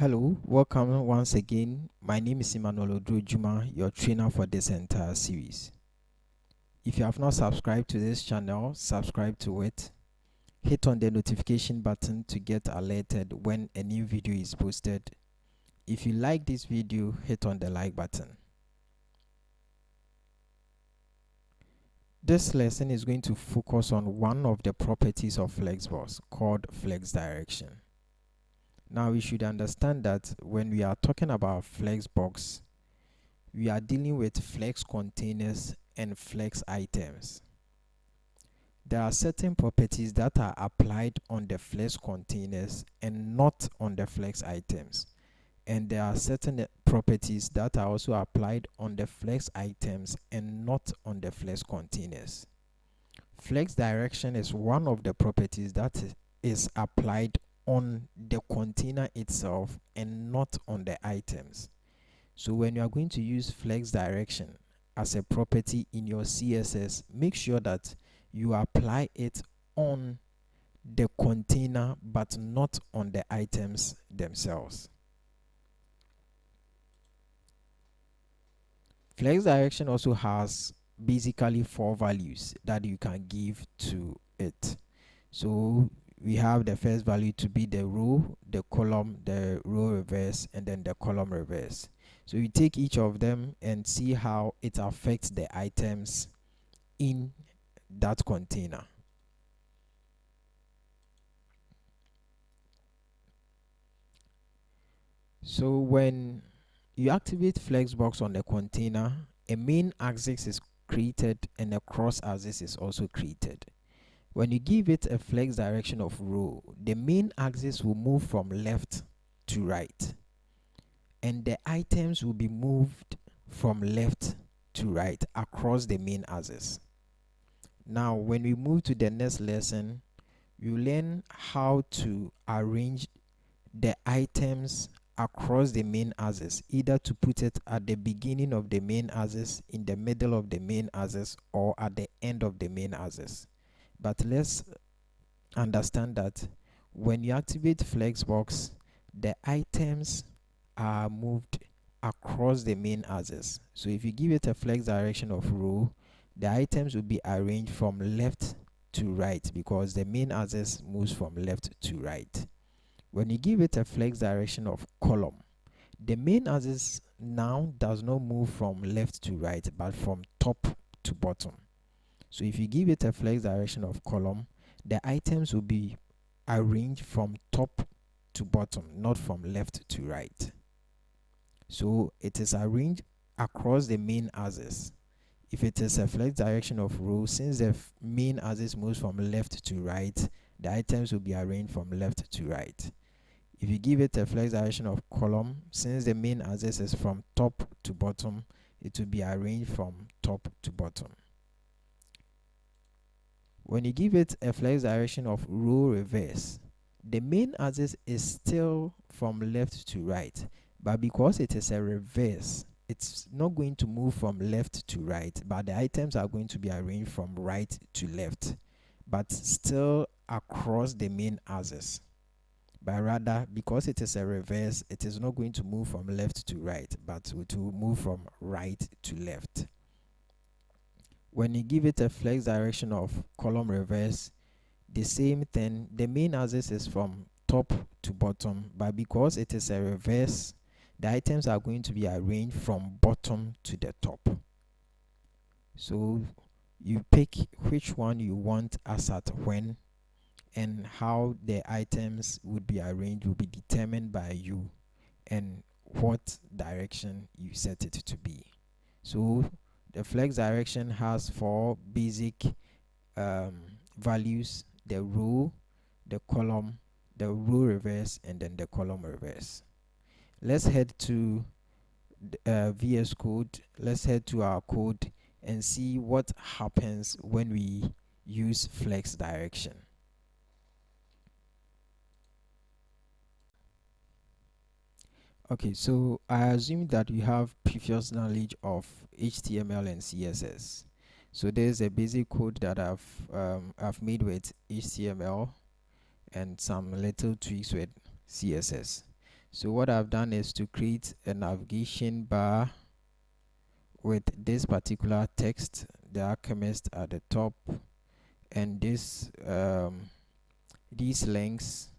Hello, welcome once again. My name is Emmanuel Odrojuma, your trainer for this entire series. If you have not subscribed to this channel, subscribe to it. Hit on the notification button to get alerted when a new video is posted. If you like this video, hit on the like button. This lesson is going to focus on one of the properties of flexbox called flex direction. Now we should understand that when we are talking about flexbox, we are dealing with flex containers and flex items. There are certain properties that are applied on the flex containers and not on the flex items. And there are certain properties that are also applied on the flex items and not on the flex containers. Flex direction is one of the properties that is applied on the container itself and not on the items. So when you are going to use flex direction as a property in your CSS, make sure that you apply it on the container but not on the items themselves. Flex direction also has basically 4 values that you can give to it. So we have the first value to be the row, the column, the row reverse, and then the column reverse. So you take each of them and see how it affects the items in that container. So when you activate flexbox on the container, a main axis is created and a cross axis is also created. When you give it a flex direction of row, the main axis will move from left to right, and the items will be moved from left to right across the main axis. Now, when we move to the next lesson, you learn how to arrange the items across the main axis, either to put it at the beginning of the main axis, in the middle of the main axis, or at the end of the main axis. But let's understand that when you activate flexbox, the items are moved across the main axis. So if you give it a flex direction of row, the items will be arranged from left to right because the main axis moves from left to right. When you give it a flex direction of column, the main axis now does not move from left to right but from top to bottom. So if you give it a flex direction of column, the items will be arranged from top to bottom, not from left to right. So it is arranged across the main axis. If it is a flex direction of row, since the main axis moves from left to right, the items will be arranged from left to right. If you give it a flex direction of column, since the main axis is from top to bottom, it will be arranged from top to bottom. When you give it a flex direction of row reverse, the main axis is still from left to right, but because it is a reverse, it's not going to move from left to right, but the items are going to be arranged from right to left, but still across the main axis. But rather, because it is a reverse, it is not going to move from left to right, but it will move from right to left. When you give it a flex direction of column reverse, the same thing, the main axis is from top to bottom, but because it is a reverse, the items are going to be arranged from bottom to the top. So you pick which one you want as at when, and how the items would be arranged will be determined by you and what direction you set it to be. So the flex direction has 4 basic values: the row, the column, the row reverse, and then the column reverse. Let's head to VS Code. Let's head to our code and see what happens when we use flex direction. Okay, so I assume that you have previous knowledge of HTML and CSS. So there's a basic code that I've made with HTML and some little tweaks with CSS. So what I've done is to create a navigation bar with this particular text, the alchemist at the top, and these links,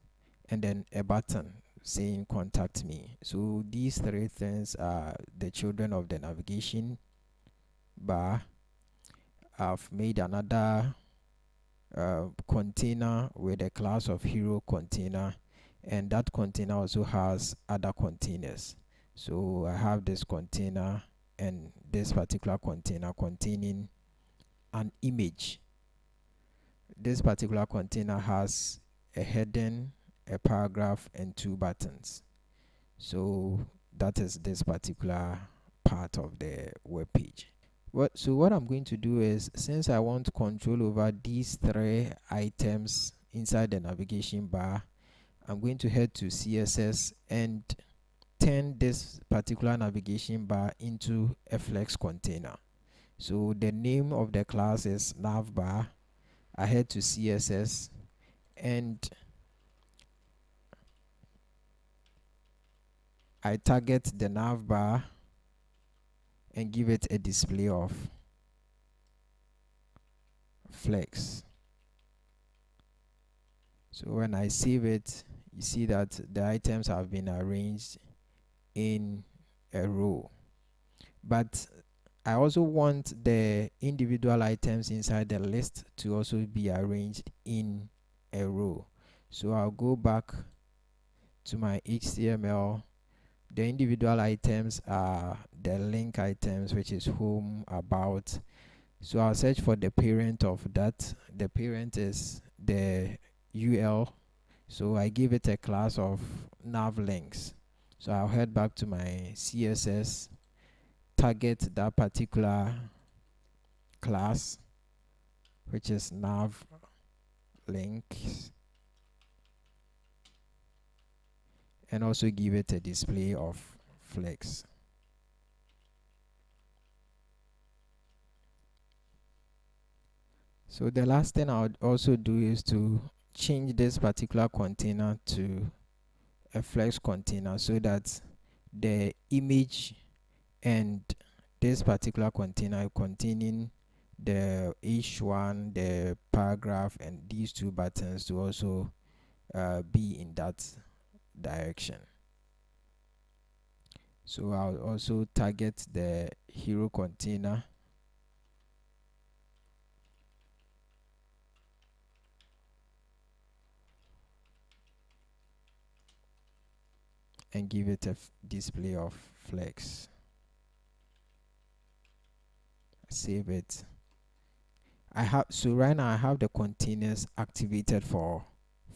and then a button saying contact me. So these three things are the children of the navigation bar. I've made another container with a class of hero container, and that container also has other containers. So I have this container and this particular container containing an image. This particular container has a heading, a paragraph, and two buttons. So that is this particular part of the web page. What I'm going to do is, since I want control over these three items inside the navigation bar, I'm going to head to CSS and turn this particular navigation bar into a flex container. So the name of the class is navbar. I head to CSS and I target the navbar and give it a display of flex. So when I save it, you see that the items have been arranged in a row. But I also want the individual items inside the list to also be arranged in a row. So I'll go back to my HTML. The individual items are the link items, which is home, about. So I'll search for the parent of that. The parent is the UL. So I give it a class of nav links. So I'll head back to my CSS, target that particular class, which is nav links, and also give it a display of flex. So the last thing I would also do is to change this particular container to a flex container, so that the image and this particular container containing the H1, the paragraph, and these two buttons to also be in that direction. So I'll also target the hero container and give it a display of flex. Save it. So right now I have the containers activated for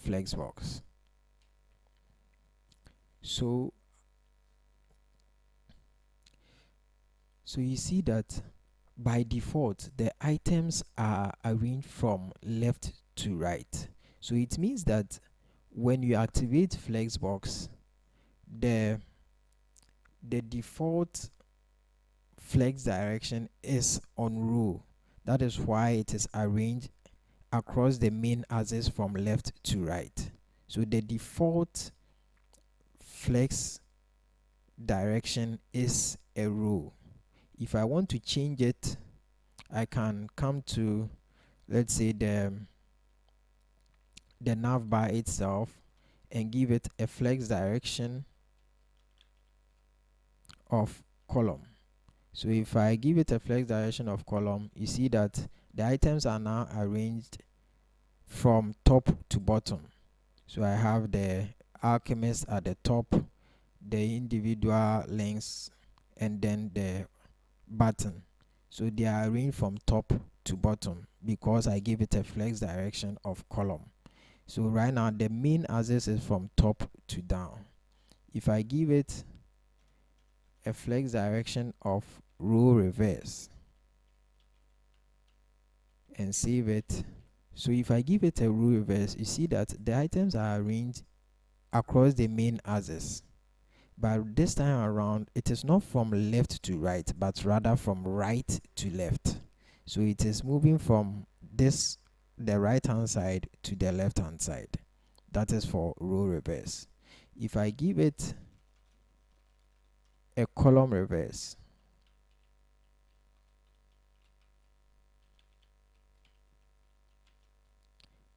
flexbox. So you see that by default the items are arranged from left to right. So it means that when you activate flexbox, the default flex direction is on row. That is why it is arranged across the main axis from left to right. So the default flex direction is a row. If I want to change it, I can come to, let's say, the nav bar itself and give it a flex direction of column. So if I give it a flex direction of column, you see that the items are now arranged from top to bottom. So I have the alchemist at the top, the individual links, and then the button. So they are arranged from top to bottom because I give it a flex direction of column. So right now the main axis is from top to down. If I give it a flex direction of row reverse and save it. So if I give it a row reverse, you see that the items are arranged across the main axis. But this time around, it is not from left to right, but rather from right to left. So it is moving from the right hand side to the left hand side. That is for row reverse. If I give it a column reverse,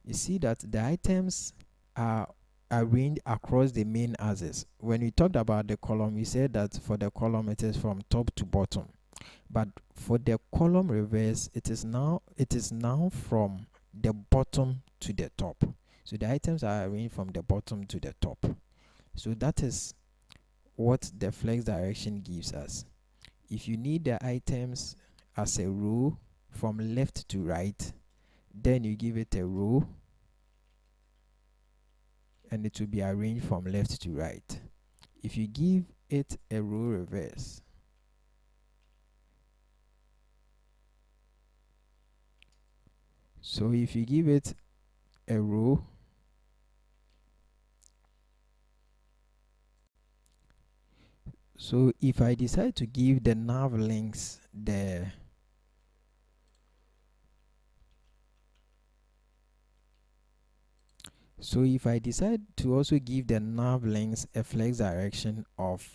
you see that the items are arranged across the main axis. When we talked about the column, we said that for the column it is from top to bottom. But for the column reverse, it is now from the bottom to the top. So the items are arranged from the bottom to the top. So that is what the flex direction gives us. If you need the items as a row from left to right, then you give it a row and it will be arranged from left to right. If you give it a row reverse, so if you give it a row, so if I decide to give the nav links so if I decide to also give the nav links a flex direction of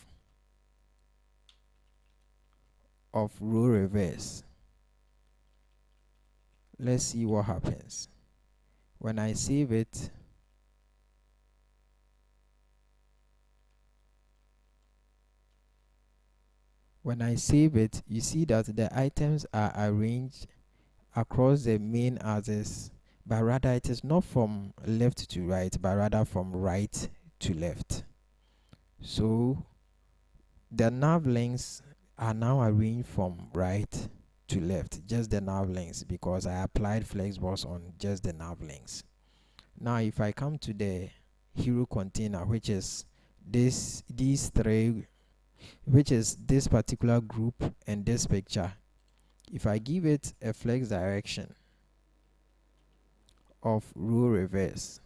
row reverse, let's see what happens. When I save it, you see that the items are arranged across the main axis, but rather it is not from left to right, but rather from right to left. So the nav links are now arranged from right to left, just the nav links, because I applied flexbox on just the nav links. Now if I come to the hero container, which is these three, which is this particular group and this picture, if I give it a flex direction of row reverse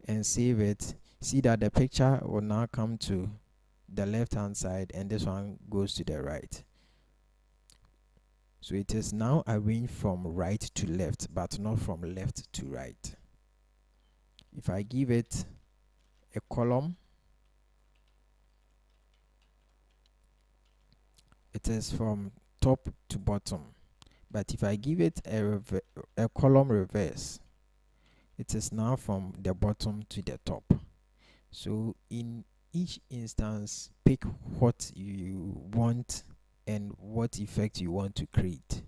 and save it, see that the picture will now come to the left hand side and this one goes to the right. So it is now arranged from right to left, but not from left to right. If I give it a column, it is from top to bottom. But if I give it a column reverse, it is now from the bottom to the top. So in each instance, pick what you want and what effect you want to create.